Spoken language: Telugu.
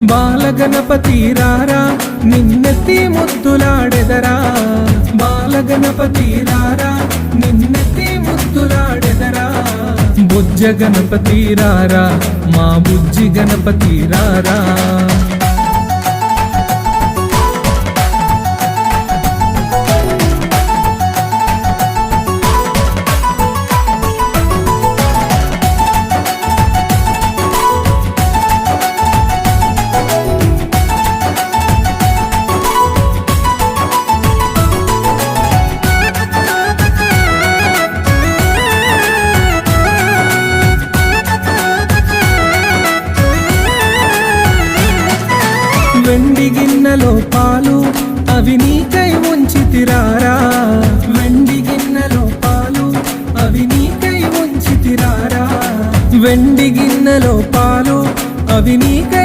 బాలగణపతి రారా నిన్నెత్తి ముద్దులాడెదరా, బాలగణపతి రారా నిన్నెత్తి ముద్దులాడెదరా, బుజ్జ గణపతి రారా మా బుజ్జి గణపతి రారా. వెండి గిన్నెలో పాలు అవి నీకై ఉంచితిరారా, వెండి గిన్నెలో పాలు అవి నీకై ఉంచితిరారా, వెండి గిన్నెలో పాలు అవి నీకై